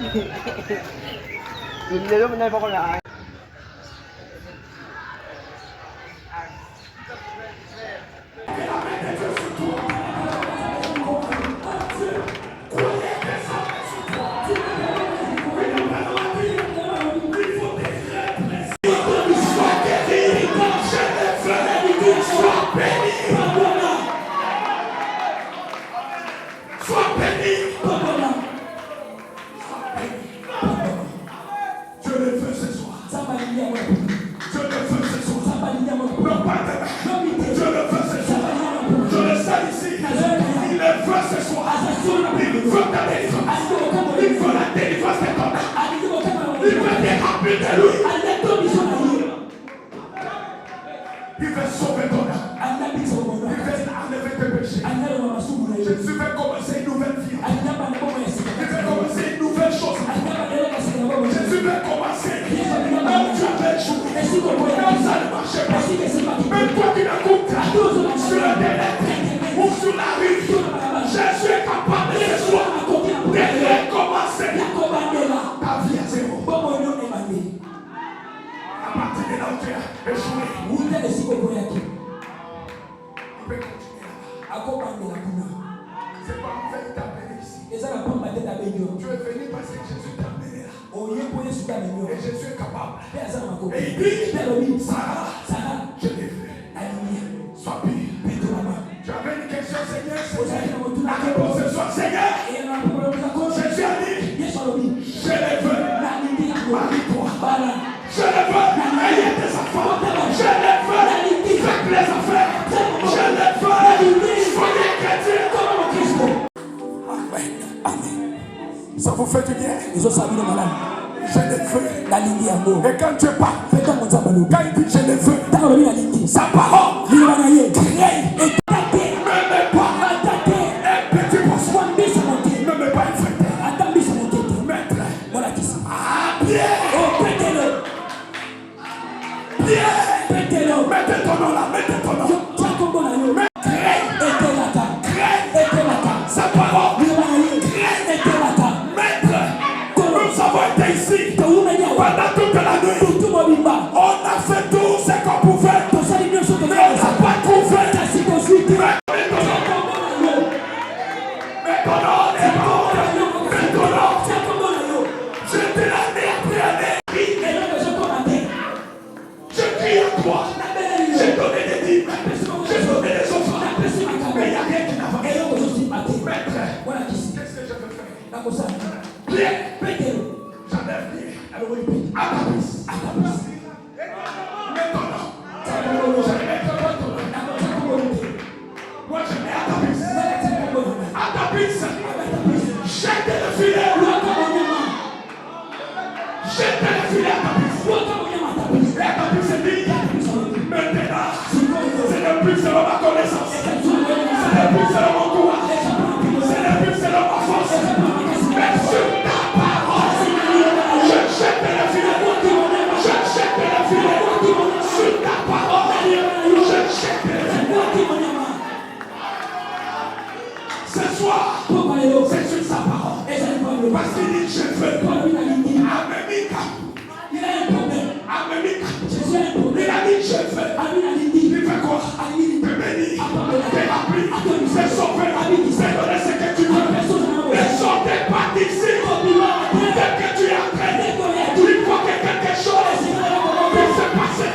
Hindi naman pa ko na. Il veut sauver ton âme. Il veut enlever tes péchés. Jésus veut commencer une nouvelle vie. Il veut commencer une nouvelle chose. Jésus veut commencer. Même tu avais échoué. Même ça ne marchait pas. Même toi qui n'écoutes sur le téléphone ou sur la rue, Jésus est capable de ce soir de recommencer ta vie à zéro. À partir de là où tu as échoué, il peut continuer là-bas. C'est pas en fait t'appeler ici. Tu es venu parce que Jésus t'a amené là. Et Jésus est capable. Et il dit, Sarah, je l'ai vu. Sois pire. Tu avais une question, Seigneur. La réponse ce soir, Seigneur. Jésus a dit, je l'ai vu. Marie-toi. Je le veux, ayez des enfants. Je le veux, faites les affaires. Je le veux, soyez chrétiens. Amen. Amen. Ça vous fait du bien. Je le veux. Et quand tu parles, quand il dit je le veux, sa parole crée et taper. Ne mets pas un petit poisson. Ne mets pas une fête. Maître. Ah, bien. Mettez ton nom là, mettez ton nom. Crée. Sa parole. Maître. Nous avons été ici pendant toute la nuit. On a fait tout ce qu'on pouvait. Mais on n'a pas trouvé. Mais ton nom est bon. Mais ton nom. Je te l'année après année. Je crie à toi. J'ai donné des dîmes. J'ai donné des offrandes. Mais il n'y a rien qui n'avance. Maître, qu'est-ce que je peux faire? Priez. J'enlève prier. À ta piste. Mets ton nom. Je mets ton nom. Moi je mets à ta piste. À ta piste. Jette le filet. Jette le filet à ta piste. Et à ta piste dit. Maintenant, c'est le plus selon ma connaissance. C'est le plus selon mon courage. C'est le plus selon ma force. Mais sur ta parole, je jette le filet. Je jette le filet. Sur ta parole, je jette le filet. Ce soir, c'est sur sa parole. Parce qu'il dit je veux. Amemika. Il a un problème. Amemika. Il a dit je veux. Il fait quoi? Il te bénit. T'es appris. T'es sauvé. T'es donné ce que tu veux. Ne sortez pas d'ici. Dès que tu es entraîné, il faut que quelque chose puisse se passer.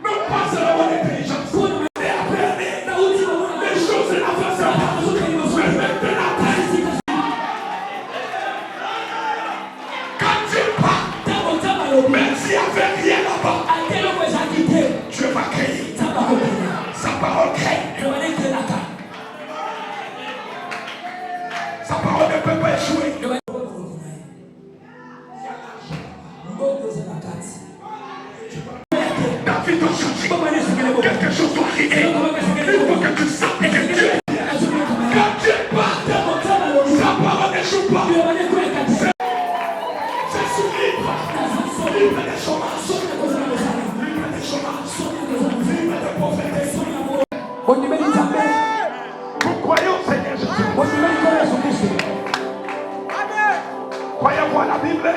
Même pas seulement l'intelligence. Et après, les choses n'avancent pas. Mais maintenant, quand tu pars, même s'il n'y avait rien là-bas, Dieu va créer. Sa parole crée. Sa parole ne peut pas échouer. Ta vie doit changer. Quelque chose doit arriver. Il faut que tu saches que Dieu est bien. Quand Dieu parle, sa parole n'échoue pas. C'est sur libre. Libre des chômages. Libre des chômages. Libre de pauvreté. Vous croyez au Seigneur. la Bible.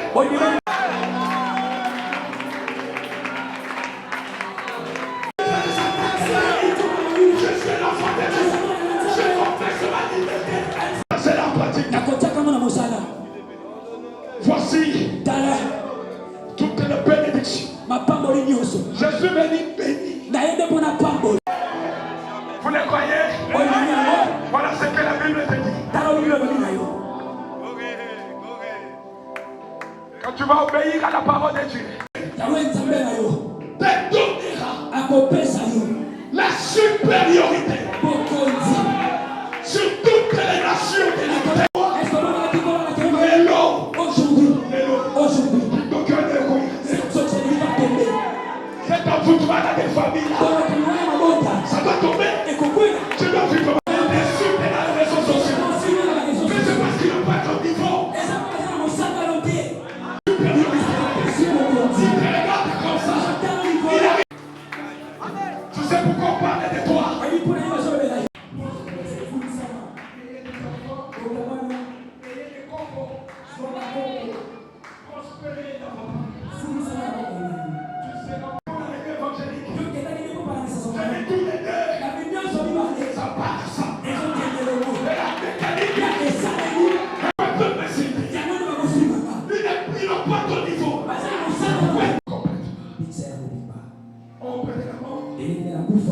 C'est la pratique. Voici toutes les bénédictions. Je suis béni. Vous les croyez? Voilà ce que la Bible te dit. Quand tu vas obéir à la parole de Dieu, te donnera la supériorité sur toutes les nations de la terre. C'est un foutoir à des familles. Ça va tomber. Tu dois vivre déçu de la raison sociale. Mais c'est parce qu'il n'a pas ton niveau. Il regarde comme ça. Tu sais pourquoi on parle de toi?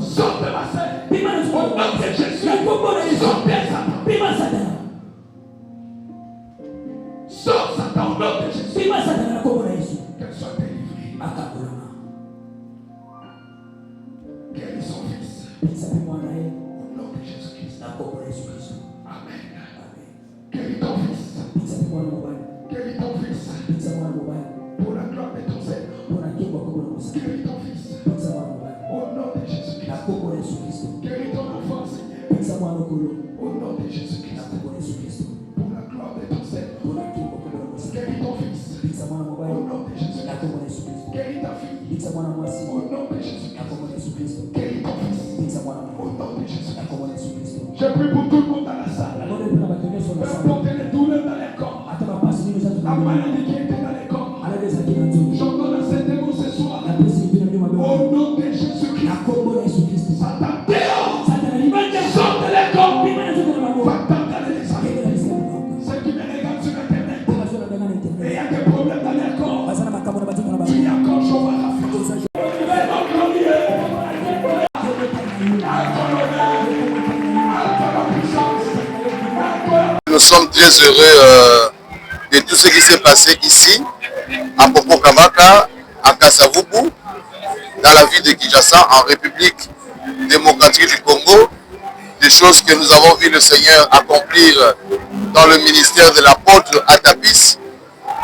Sors de ma scène. Au nom de Jésus. Sors de Satan. Sors Satan au nom de Jésus. Qu'elle soit délivrée. Guéris son fils. Au nom de Jésus-Christ. Amen. Guéris ton fils. Guéris ton fils. Pour la gloire de ton Seigneur. Guéris ton fils. Au nom de Jésus-Christ. Guéris ton enfant, Seigneur. Au nom de Jésus-Christ. Pour la gloire de ton Seigneur. Guéris ton fils. Au nom de Jésus-Christ. Guéris ta fille. Au nom de Jésus-Christ. Guéris ton fils. Au nom de Jésus-Christ. Je prie pour tout le monde dans la salle. Peu importe les douleurs dans les corps. La maladie qui était dans les corps. J'ordonne à cet démon ce soir. Au nom de Jésus-Christ. Satan dehors. Sors de les corps. Va-t'en dans les salles. Ceux qui me regardent sur Internet. Et il y a des problèmes dans les corps. Tu y encore chaud à la fin. Nous sommes très heureux de tout ce qui s'est passé ici, à Popokamaka, à Kasavubu, dans la ville de Kinshasa, en République démocratique du Congo. Des choses que nous avons vu le Seigneur accomplir dans le ministère de l'apôtre Atapis.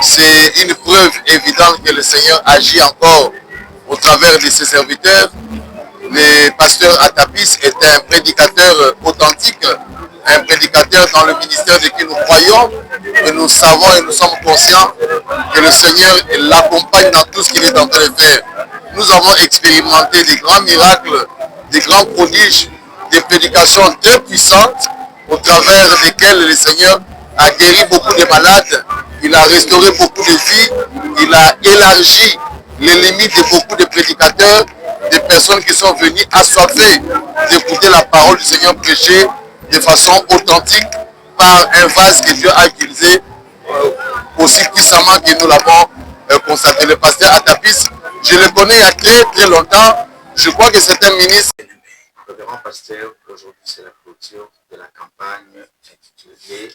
C'est une preuve évidente que le Seigneur agit encore au travers de ses serviteurs. Le pasteur Atapis est un prédicateur authentique, un prédicateur dans le ministère de qui nous croyons, et nous savons et nous sommes conscients que le Seigneur l'accompagne dans tout ce qu'il est en train de faire. Nous avons expérimenté des grands miracles, des grands prodiges, des prédications très puissantes au travers desquelles le Seigneur a guéri beaucoup de malades, il a restauré beaucoup de vies, il a élargi les limites de beaucoup de prédicateurs, des personnes qui sont venues assoiffées d'écouter la parole du Seigneur prêcher de façon authentique par un vase que Dieu a utilisé aussi puissamment que nous l'avons constaté. Le pasteur Atapis, je le connais il y a très longtemps. Je crois que c'est un ministre. Révérend pasteur, aujourd'hui c'est la clôture de la campagne intitulée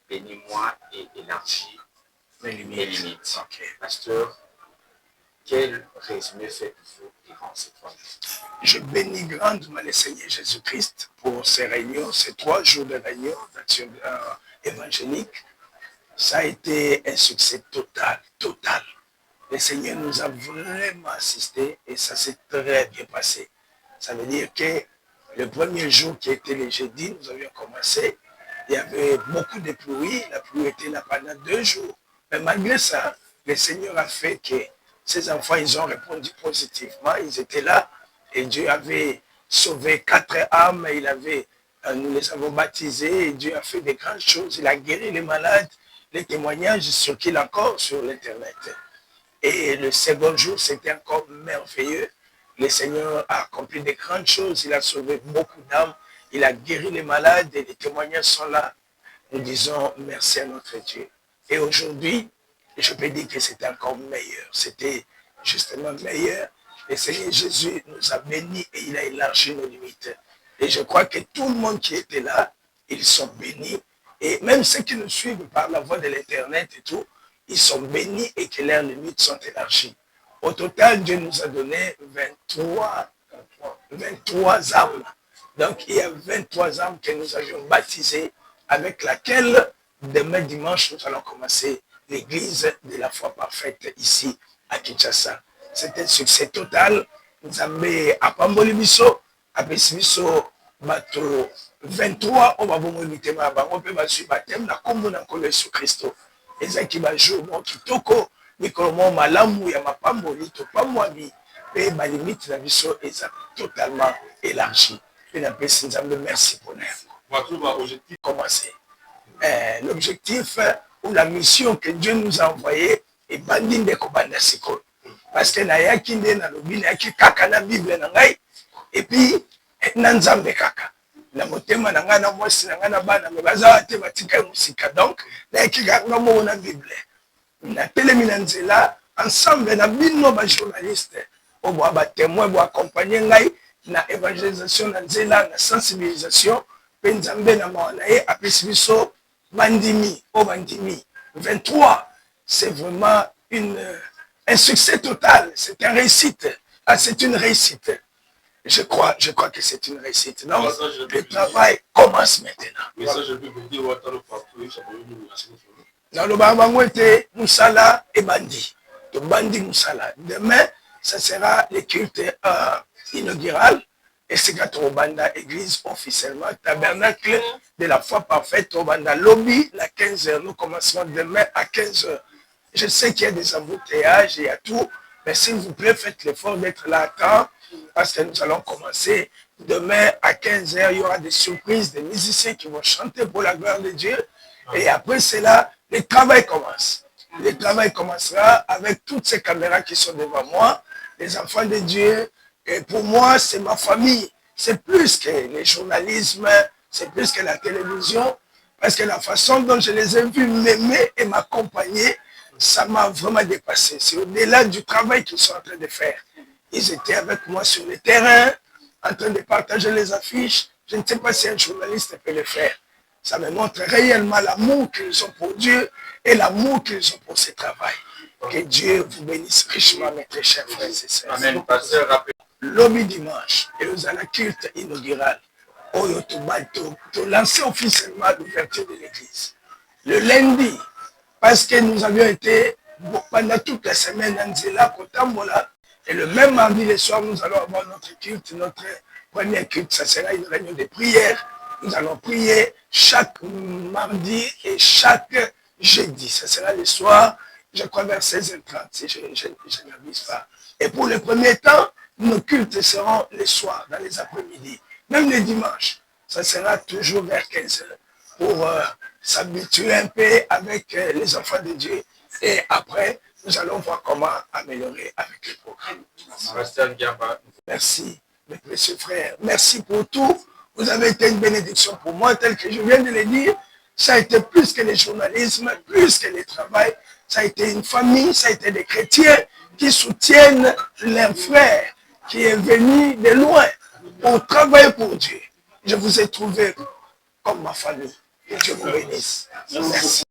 Bénis-moi et élargis mes limites. Okay. Pasteur, quel résumé faites-vous durant ces 3 jours? Je bénis grandement le Seigneur Jésus-Christ pour ces réunions, ces 3 jours de réunion d'action évangélique. Ça a été un succès total. Le Seigneur nous a vraiment assistés et ça s'est très bien passé. Ça veut dire que le premier jour qui était le jeudi, nous avions commencé, il y avait beaucoup de pluie, la pluie était là pendant 2 jours. Mais malgré ça, le Seigneur a fait que ces enfants, ils ont répondu positivement, ils étaient là et Dieu avait sauvé 4 âmes, nous les avons baptisés et Dieu a fait de grandes choses, il a guéri les malades, les témoignages circulent encore sur l'Internet. Et le second jour, c'était encore merveilleux. Le Seigneur a accompli de grandes choses. Il a sauvé beaucoup d'âmes. Il a guéri les malades et les témoignages sont là. Nous disons merci à notre Dieu. Et aujourd'hui, je peux dire que c'était encore meilleur. C'était justement meilleur. Le Seigneur Jésus nous a bénis et il a élargi nos limites. Et je crois que tout le monde qui était là, ils sont bénis. Et même ceux qui nous suivent par la voie de l'Internet et tout, ils sont bénis et que leurs limites sont élargies. Au total, Dieu nous a donné 23 âmes. Donc, il y a 23 âmes que nous avions baptisées, avec laquelle, demain dimanche, nous allons commencer l'église de la foi parfaite ici à Kinshasa. C'est un succès total. Nous avons apamboli biso, apesi biso bato 23 on va vous inviter ma bango pe ba su baptême na kombo na nkolo Yesu Kristo. Ezaki ba jour mo kitoko mikolo mo malamu ya mapamboli to pamwami pe ba limite na biso eza totalement élargi. Et la paix, merci pour nous. Commencer. L'objectif ou la mission que Dieu nous a envoyée est bandine de Kobanda Siko. Parce que na yaki nde na lobi na yaki kaka na Bible na ngai et puis na nzambe kaka. Na motema na nga na mwasi na nga na bana me baza te batika musika donc na yaki kaka mo na Bible. Na telemi na nzela ensemble na bino ba journaliste o ba témoin bo accompagner ngai na évangélisation na nzela na sensibilisation pe nzambe na mawana ye apesi biso bandimi o bandimi 23 c'est vraiment un succès total, c'est une réussite. Ah, c'est une réussite. Je crois que c'est une réussite. Donc, le travail commence maintenant. Dans le Babango était Moussala et Bandi. De Bandi Moussala. Demain, ça sera le culte inaugural. Et c'est au Banda Église officiellement. Tabernacle de la foi parfaite au Banda Lobby, à 15h. Nous commencerons demain à 15h. Je sais qu'il y a des embouteillages, il y a tout, mais s'il vous plaît, faites l'effort d'être là à temps, parce que nous allons commencer demain à 15h. Il y aura des surprises, des musiciens qui vont chanter pour la gloire de Dieu. Et après cela, le travail commence. Le travail commencera avec toutes ces caméras qui sont devant moi, les enfants de Dieu. Et pour moi, c'est ma famille. C'est plus que le journalisme, c'est plus que la télévision, parce que la façon dont je les ai vus m'aimer et m'accompagner, ça m'a vraiment dépassé. C'est au-delà du travail qu'ils sont en train de faire. Ils étaient avec moi sur le terrain, en train de partager les affiches. Je ne sais pas si un journaliste peut le faire. Ça me montre réellement l'amour qu'ils ont pour Dieu et l'amour qu'ils ont pour ce travail. Que Dieu vous bénisse richement, mes très chers frères et sœurs. Amen. Pasteur, rappelez. Lobby dimanche, et nous allons culte inaugural. Pour lancer officiellement l'ouverture de l'église. Le lundi, parce que nous avions été pendant toute la semaine en Nzela, Kotambola, et le même mardi le soir, nous allons avoir notre culte, notre premier culte, ça sera une réunion de prière. Nous allons prier chaque mardi et chaque jeudi. Ça sera le soir, je crois vers 16h30, si je n'abuse pas. Et pour le premier temps, nos cultes seront les soirs, dans les après-midi. Même les dimanches, ça sera toujours vers 15h pour s'habituer un peu avec les enfants de Dieu. Et après, nous allons voir comment améliorer avec le programme. Merci, mes précieux frères. Merci pour tout. Vous avez été une bénédiction pour moi, tel que je viens de le dire. Ça a été plus que le journalisme, plus que le travail. Ça a été une famille, ça a été des chrétiens qui soutiennent leurs frères, qui est venu de loin pour travailler pour Dieu. Je vous ai trouvé comme ma famille. Que Dieu vous bénisse. Merci.